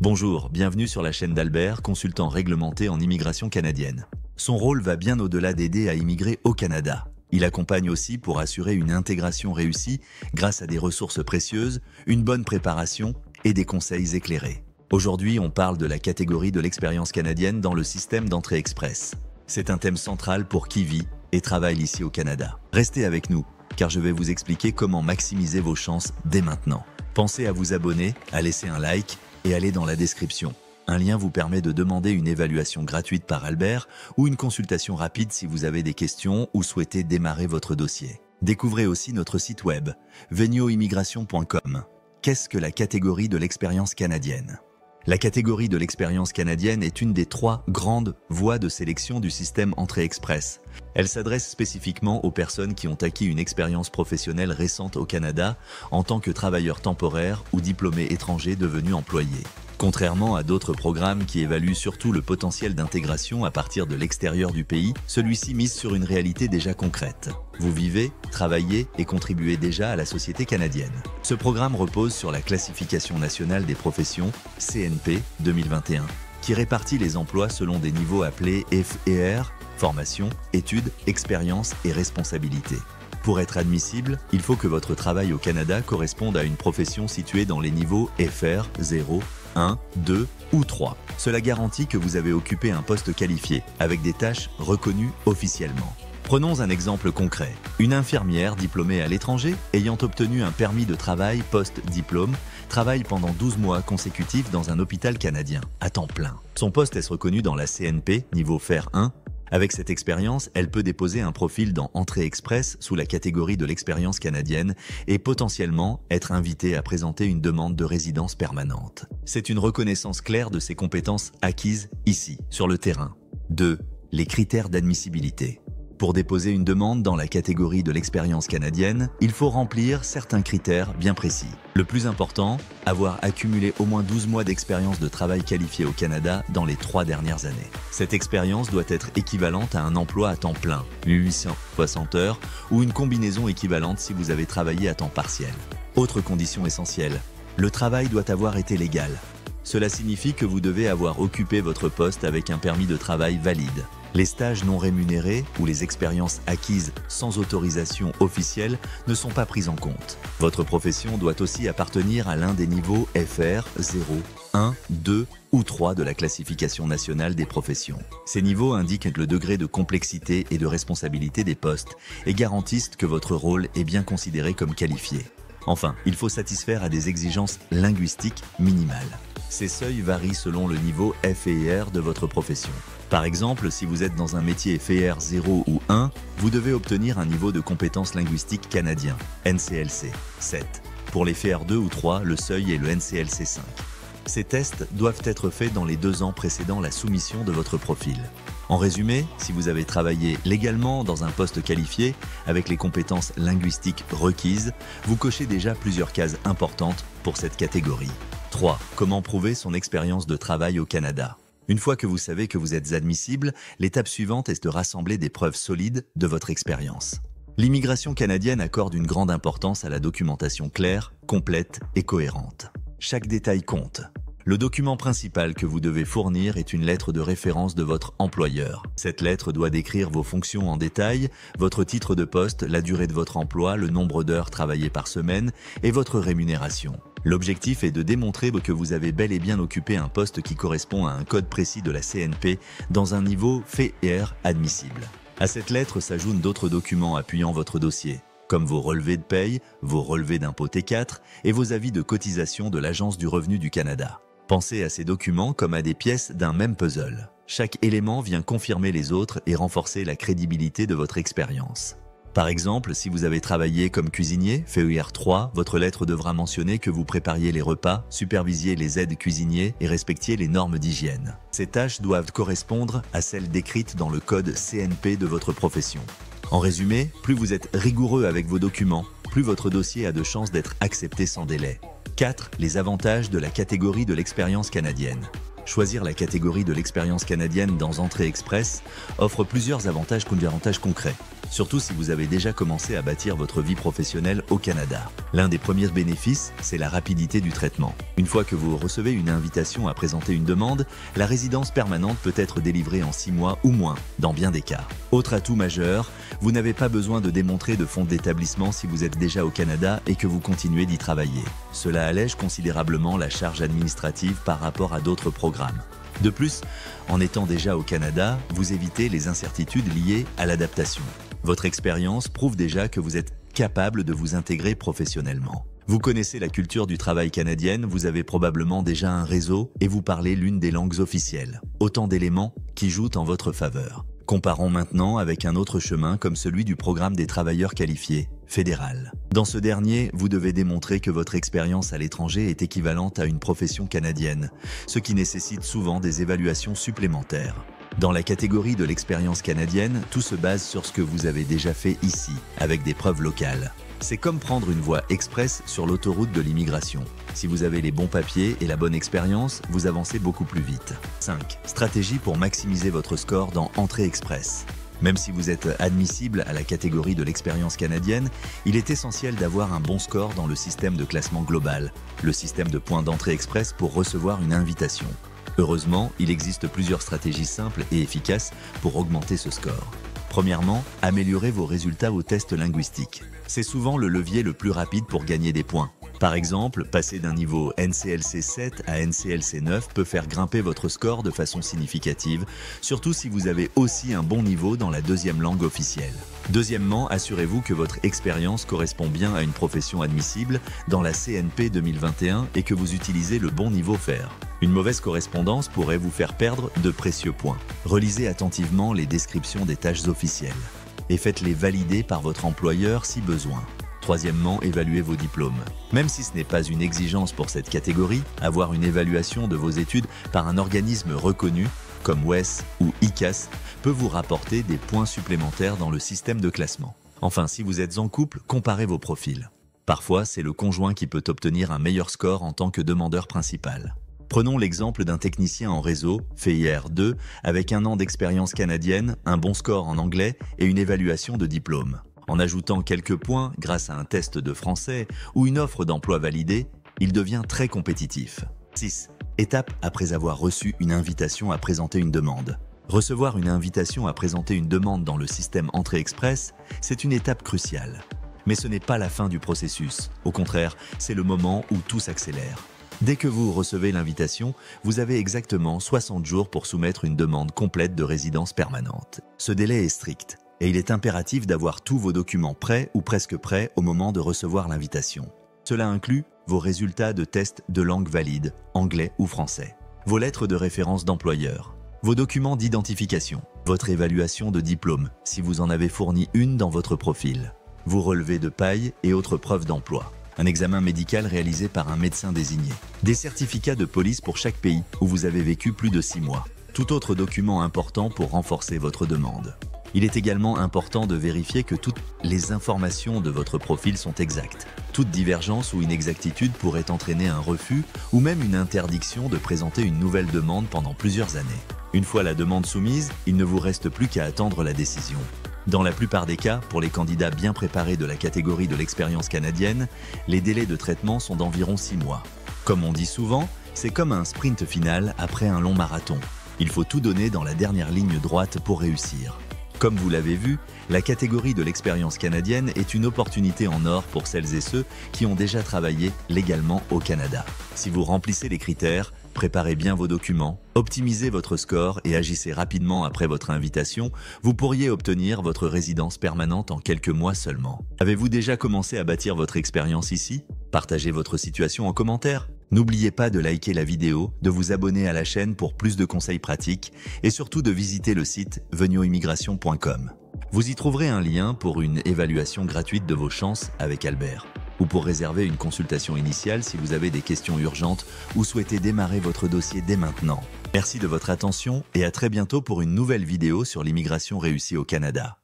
Bonjour, bienvenue sur la chaîne d'Albert, consultant réglementé en immigration canadienne. Son rôle va bien au-delà d'aider à immigrer au Canada. Il accompagne aussi pour assurer une intégration réussie grâce à des ressources précieuses, une bonne préparation et des conseils éclairés. Aujourd'hui, on parle de la catégorie de l'expérience canadienne dans le système d'entrée express. C'est un thème central pour qui vit et travaille ici au Canada. Restez avec nous, car je vais vous expliquer comment maximiser vos chances dès maintenant. Pensez à vous abonner, à laisser un like et allez dans la description. Un lien vous permet de demander une évaluation gratuite par Albert ou une consultation rapide si vous avez des questions ou souhaitez démarrer votre dossier. Découvrez aussi notre site web, venioimmigration.com. Qu'est-ce que la catégorie de l'expérience canadienne ? La catégorie de l'expérience canadienne est une des 3 grandes voies de sélection du système Entrée Express. Elle s'adresse spécifiquement aux personnes qui ont acquis une expérience professionnelle récente au Canada en tant que travailleurs temporaires ou diplômés étrangers devenus employés. Contrairement à d'autres programmes qui évaluent surtout le potentiel d'intégration à partir de l'extérieur du pays, celui-ci mise sur une réalité déjà concrète. Vous vivez, travaillez et contribuez déjà à la société canadienne. Ce programme repose sur la classification nationale des professions, CNP 2021, qui répartit les emplois selon des niveaux appelés F et R, formation, études, expérience et responsabilité. Pour être admissible, il faut que votre travail au Canada corresponde à une profession située dans les niveaux FR 0, 1, 2 ou 3. Cela garantit que vous avez occupé un poste qualifié, avec des tâches reconnues officiellement. Prenons un exemple concret. Une infirmière diplômée à l'étranger, ayant obtenu un permis de travail post-diplôme, travaille pendant 12 mois consécutifs dans un hôpital canadien, à temps plein. Son poste est reconnu dans la CNP, niveau FR 1. Avec cette expérience, elle peut déposer un profil dans Entrée Express sous la catégorie de l'expérience canadienne et potentiellement être invitée à présenter une demande de résidence permanente. C'est une reconnaissance claire de ses compétences acquises ici, sur le terrain. 2. Les critères d'admissibilité. Pour déposer une demande dans la catégorie de l'expérience canadienne, il faut remplir certains critères bien précis. Le plus important, avoir accumulé au moins 12 mois d'expérience de travail qualifié au Canada dans les 3 dernières années. Cette expérience doit être équivalente à un emploi à temps plein, 1860 heures, ou une combinaison équivalente si vous avez travaillé à temps partiel. Autre condition essentielle, le travail doit avoir été légal. Cela signifie que vous devez avoir occupé votre poste avec un permis de travail valide. Les stages non rémunérés ou les expériences acquises sans autorisation officielle ne sont pas prises en compte. Votre profession doit aussi appartenir à l'un des niveaux FR 0, 1, 2 ou 3 de la classification nationale des professions. Ces niveaux indiquent le degré de complexité et de responsabilité des postes et garantissent que votre rôle est bien considéré comme qualifié. Enfin, il faut satisfaire à des exigences linguistiques minimales. Ces seuils varient selon le niveau F et R de votre profession. Par exemple, si vous êtes dans un métier FR 0 ou 1, vous devez obtenir un niveau de compétences linguistiques canadien, NCLC 7. Pour les FR 2 ou 3, le seuil est le NCLC 5. Ces tests doivent être faits dans les 2 ans précédant la soumission de votre profil. En résumé, si vous avez travaillé légalement dans un poste qualifié, avec les compétences linguistiques requises, vous cochez déjà plusieurs cases importantes pour cette catégorie. 3. Comment prouver son expérience de travail au Canada ? Une fois que vous savez que vous êtes admissible, l'étape suivante est de rassembler des preuves solides de votre expérience. L'immigration canadienne accorde une grande importance à la documentation claire, complète et cohérente. Chaque détail compte. Le document principal que vous devez fournir est une lettre de référence de votre employeur. Cette lettre doit décrire vos fonctions en détail, votre titre de poste, la durée de votre emploi, le nombre d'heures travaillées par semaine et votre rémunération. L'objectif est de démontrer que vous avez bel et bien occupé un poste qui correspond à un code précis de la CNP dans un niveau FR admissible. À cette lettre s'ajoutent d'autres documents appuyant votre dossier, comme vos relevés de paye, vos relevés d'impôt T4 et vos avis de cotisation de l'Agence du revenu du Canada. Pensez à ces documents comme à des pièces d'un même puzzle. Chaque élément vient confirmer les autres et renforcer la crédibilité de votre expérience. Par exemple, si vous avez travaillé comme cuisinier, FER 3, votre lettre devra mentionner que vous prépariez les repas, supervisiez les aides cuisiniers et respectiez les normes d'hygiène. Ces tâches doivent correspondre à celles décrites dans le code CNP de votre profession. En résumé, plus vous êtes rigoureux avec vos documents, plus votre dossier a de chances d'être accepté sans délai. 4. Les avantages de la catégorie de l'expérience canadienne. Choisir la catégorie de l'expérience canadienne dans Entrée Express offre plusieurs avantages concrets, surtout si vous avez déjà commencé à bâtir votre vie professionnelle au Canada. L'un des premiers bénéfices, c'est la rapidité du traitement. Une fois que vous recevez une invitation à présenter une demande, la résidence permanente peut être délivrée en 6 mois ou moins, dans bien des cas. Autre atout majeur, vous n'avez pas besoin de démontrer de fonds d'établissement si vous êtes déjà au Canada et que vous continuez d'y travailler. Cela allège considérablement la charge administrative par rapport à d'autres programmes. De plus, en étant déjà au Canada, vous évitez les incertitudes liées à l'adaptation. Votre expérience prouve déjà que vous êtes capable de vous intégrer professionnellement. Vous connaissez la culture du travail canadienne, vous avez probablement déjà un réseau et vous parlez l'une des langues officielles. Autant d'éléments qui jouent en votre faveur. Comparons maintenant avec un autre chemin comme celui du programme des travailleurs qualifiés, fédéral. Dans ce dernier, vous devez démontrer que votre expérience à l'étranger est équivalente à une profession canadienne, ce qui nécessite souvent des évaluations supplémentaires. Dans la catégorie de l'expérience canadienne, tout se base sur ce que vous avez déjà fait ici, avec des preuves locales. C'est comme prendre une voie express sur l'autoroute de l'immigration. Si vous avez les bons papiers et la bonne expérience, vous avancez beaucoup plus vite. 5. Stratégie pour maximiser votre score dans Entrée Express. Même si vous êtes admissible à la catégorie de l'expérience canadienne, il est essentiel d'avoir un bon score dans le système de classement global, le système de points d'entrée express pour recevoir une invitation. Heureusement, il existe plusieurs stratégies simples et efficaces pour augmenter ce score. Premièrement, améliorez vos résultats au test linguistique. C'est souvent le levier le plus rapide pour gagner des points. Par exemple, passer d'un niveau NCLC 7 à NCLC 9 peut faire grimper votre score de façon significative, surtout si vous avez aussi un bon niveau dans la deuxième langue officielle. Deuxièmement, assurez-vous que votre expérience correspond bien à une profession admissible dans la CNP 2021 et que vous utilisez le bon niveau FAIR. Une mauvaise correspondance pourrait vous faire perdre de précieux points. Relisez attentivement les descriptions des tâches officielles et faites-les valider par votre employeur si besoin. Troisièmement, évaluez vos diplômes. Même si ce n'est pas une exigence pour cette catégorie, avoir une évaluation de vos études par un organisme reconnu, comme WES ou ICAS, peut vous rapporter des points supplémentaires dans le système de classement. Enfin, si vous êtes en couple, comparez vos profils. Parfois, c'est le conjoint qui peut obtenir un meilleur score en tant que demandeur principal. Prenons l'exemple d'un technicien en réseau, FEIR 2, avec 1 an d'expérience canadienne, un bon score en anglais et une évaluation de diplôme. En ajoutant quelques points grâce à un test de français ou une offre d'emploi validée, il devient très compétitif. 6. Étape après avoir reçu une invitation à présenter une demande. Recevoir une invitation à présenter une demande dans le système Entrée Express, c'est une étape cruciale. Mais ce n'est pas la fin du processus. Au contraire, c'est le moment où tout s'accélère. Dès que vous recevez l'invitation, vous avez exactement 60 jours pour soumettre une demande complète de résidence permanente. Ce délai est strict. Et il est impératif d'avoir tous vos documents prêts ou presque prêts au moment de recevoir l'invitation. Cela inclut vos résultats de tests de langue valide, anglais ou français, vos lettres de référence d'employeur, vos documents d'identification, votre évaluation de diplôme, si vous en avez fourni une dans votre profil, vos relevés de paye et autres preuves d'emploi, un examen médical réalisé par un médecin désigné, des certificats de police pour chaque pays où vous avez vécu plus de 6 mois, tout autre document important pour renforcer votre demande. Il est également important de vérifier que toutes les informations de votre profil sont exactes. Toute divergence ou inexactitude pourrait entraîner un refus ou même une interdiction de présenter une nouvelle demande pendant plusieurs années. Une fois la demande soumise, il ne vous reste plus qu'à attendre la décision. Dans la plupart des cas, pour les candidats bien préparés de la catégorie de l'expérience canadienne, les délais de traitement sont d'environ 6 mois. Comme on dit souvent, c'est comme un sprint final après un long marathon. Il faut tout donner dans la dernière ligne droite pour réussir. Comme vous l'avez vu, la catégorie de l'expérience canadienne est une opportunité en or pour celles et ceux qui ont déjà travaillé légalement au Canada. Si vous remplissez les critères, préparez bien vos documents, optimisez votre score et agissez rapidement après votre invitation, vous pourriez obtenir votre résidence permanente en quelques mois seulement. Avez-vous déjà commencé à bâtir votre expérience ici? Partagez votre situation en commentaire. N'oubliez pas de liker la vidéo, de vous abonner à la chaîne pour plus de conseils pratiques et surtout de visiter le site venioimmigration.com. Vous y trouverez un lien pour une évaluation gratuite de vos chances avec Albert ou pour réserver une consultation initiale si vous avez des questions urgentes ou souhaitez démarrer votre dossier dès maintenant. Merci de votre attention et à très bientôt pour une nouvelle vidéo sur l'immigration réussie au Canada.